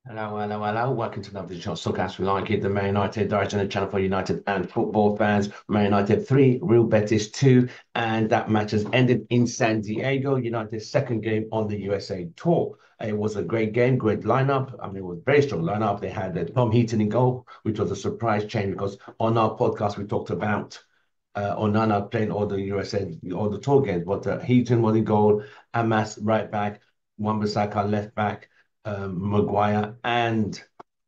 Hello, hello, hello. Welcome to another Shot Suck As We Like It, the Man United Direct on the channel for United and football fans. Man United 3, Real Betis 2, and that match has ended in San Diego, United's second game on the USA tour. It was a great game, great lineup. I mean, it was a very strong lineup. They had Tom Heaton in goal, which was a surprise change because on our podcast we talked about Onana playing all the USA, all the tour games, but Heaton was in goal, Amas right back, Wan-Bissaka left back, Maguire and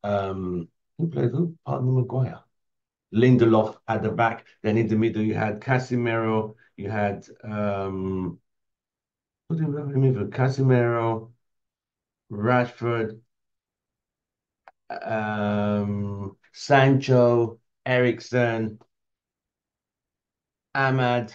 who played who? Pardon, Maguire. Lindelof at the back. Then in the middle you had Casemiro. You had what do you remember? Casemiro, Rashford, Sancho, Ericsson, Ahmad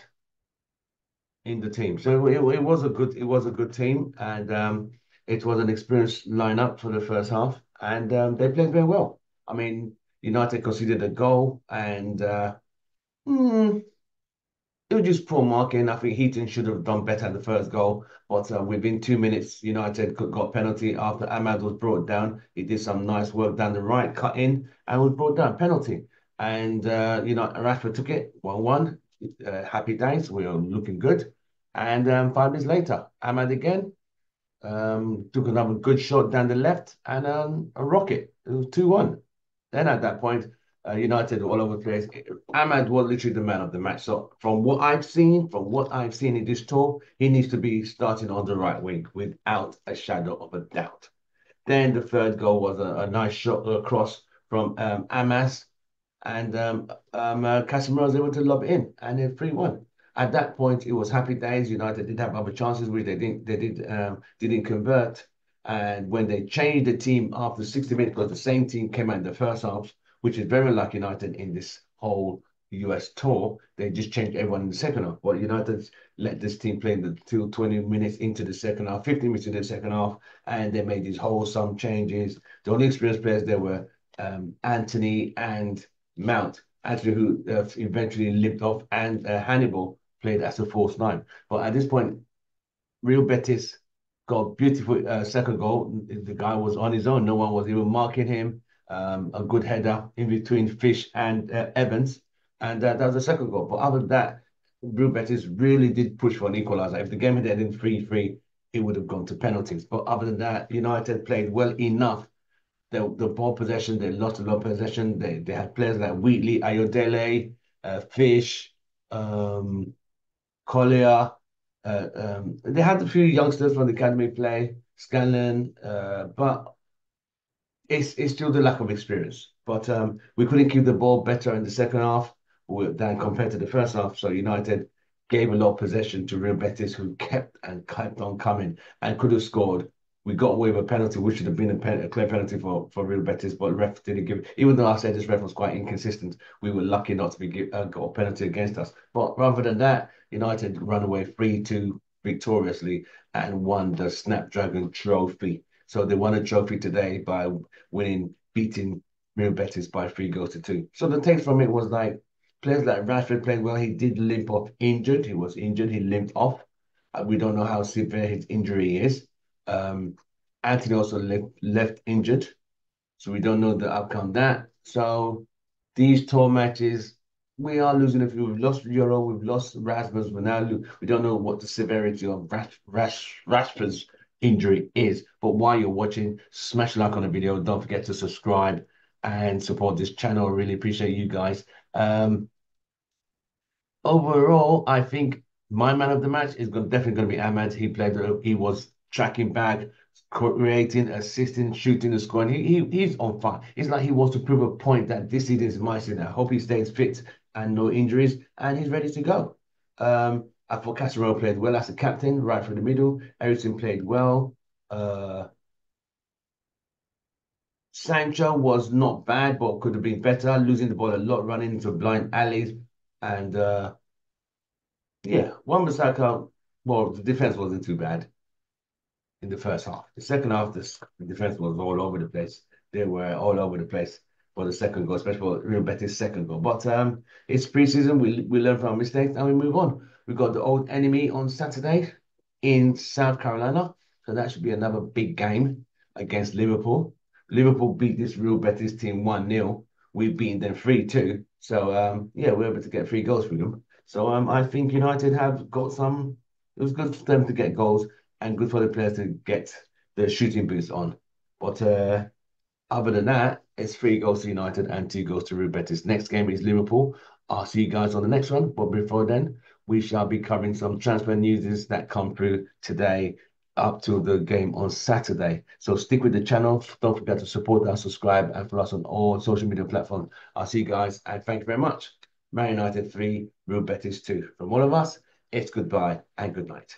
in the team. So it was a good team, and it was an experienced lineup for the first half, and they played very well. I mean, United conceded a goal, and hmm, it was just poor marking. I think Heaton should have done better at the first goal, but within 2 minutes, United got penalty after Ahmad was brought down. He did some nice work down the right, cut in, and was brought down penalty. And Rashford took it 1-1. Happy days. We are looking good. And 5 minutes later, Ahmad again took another good shot down the left and a rocket. It was 2-1. Then at that point, United were all over the place. Ahmad was literally the man of the match. So from what I've seen in this tour, he needs to be starting on the right wing without a shadow of a doubt. Then the third goal was a nice shot across from Amas, and Casemiro was able to lob it in, and then 3-1. At that point, it was happy days. United did have other chances which they didn't convert. And when they changed the team after 60 minutes, because the same team came out in the first half, which is very like United in this whole US tour, they just changed everyone in the second half. But United let this team play till 20 minutes into the second half, 15 minutes into the second half, and they made these wholesome changes. The only experienced players there were Anthony and Mount, actually, who eventually lived off, and Hannibal played as a false nine. But at this point, Real Betis got a beautiful second goal. The guy was on his own. No one was even marking him. A good header in between Fish and Evans. And that was the second goal. But other than that, Real Betis really did push for an equaliser. If the game had ended 3-3, it would have gone to penalties. But other than that, United played well enough. The ball possession, they lost a lot of possession. They had players like Wheatley, Ayodele, Fish, um, Collier. They had a few youngsters from the academy play, Scanlon, but it's still the lack of experience. But we couldn't keep the ball better in the second half than compared to the first half. So United gave a lot of possession to Real Betis, who kept and kept on coming and could have scored. We got away with a penalty, which should have been a clear penalty for Real Betis, but the ref didn't give it. Even though I said this ref was quite inconsistent, we were lucky not to got a penalty against us. But rather than that, United run away 3-2 victoriously and won the Snapdragon Trophy. So they won a trophy today by beating Real Betis by 3 goals to 2. So the take from it was like players like Rashford played well. He did limp off injured. He was injured. He limped off. We don't know how severe his injury is. Um, Anthony also left injured. So we don't know the outcome of that. So these tour matches, we are losing a few. We've lost Euro, we've lost Rasmus. We don't know what the severity of Rashford's injury is. But while you're watching, smash a like on the video. Don't forget to subscribe and support this channel. I really appreciate you guys. Overall, I think my man of the match is definitely going to be Ahmed. He was tracking back, creating, assisting, shooting, and scoring. He's on fire. It's like he wants to prove a point that this season is my season. I hope he stays fit and no injuries, and he's ready to go. I thought Casemiro played well as a captain, right through the middle. Ericsson played well. Uh, Sancho was not bad, but could have been better, losing the ball a lot, running into blind alleys, and yeah, Wan-Bissaka, well, the defense wasn't too bad in the first half. The second half, the defense was all over the place. They were all over the place for the second goal, especially for Real Betis' second goal. But it's preseason. We learn from our mistakes and we move on. We got the old enemy on Saturday in South Carolina, so that should be another big game against Liverpool. Liverpool beat this Real Betis team 1-0. We've beaten them 3-2. So yeah, we're able to get 3 goals for them. So I think United have got some. It was good for them to get goals and good for the players to get the shooting boots on. But other than that, it's 3 goals to United and 2 goals to Real Betis. Next game is Liverpool. I'll see you guys on the next one. But before then, we shall be covering some transfer news that come through today up to the game on Saturday. So stick with the channel. Don't forget to support us, subscribe, and follow us on all social media platforms. I'll see you guys and thank you very much. Man United 3, Real Betis 2. From all of us, it's goodbye and good night.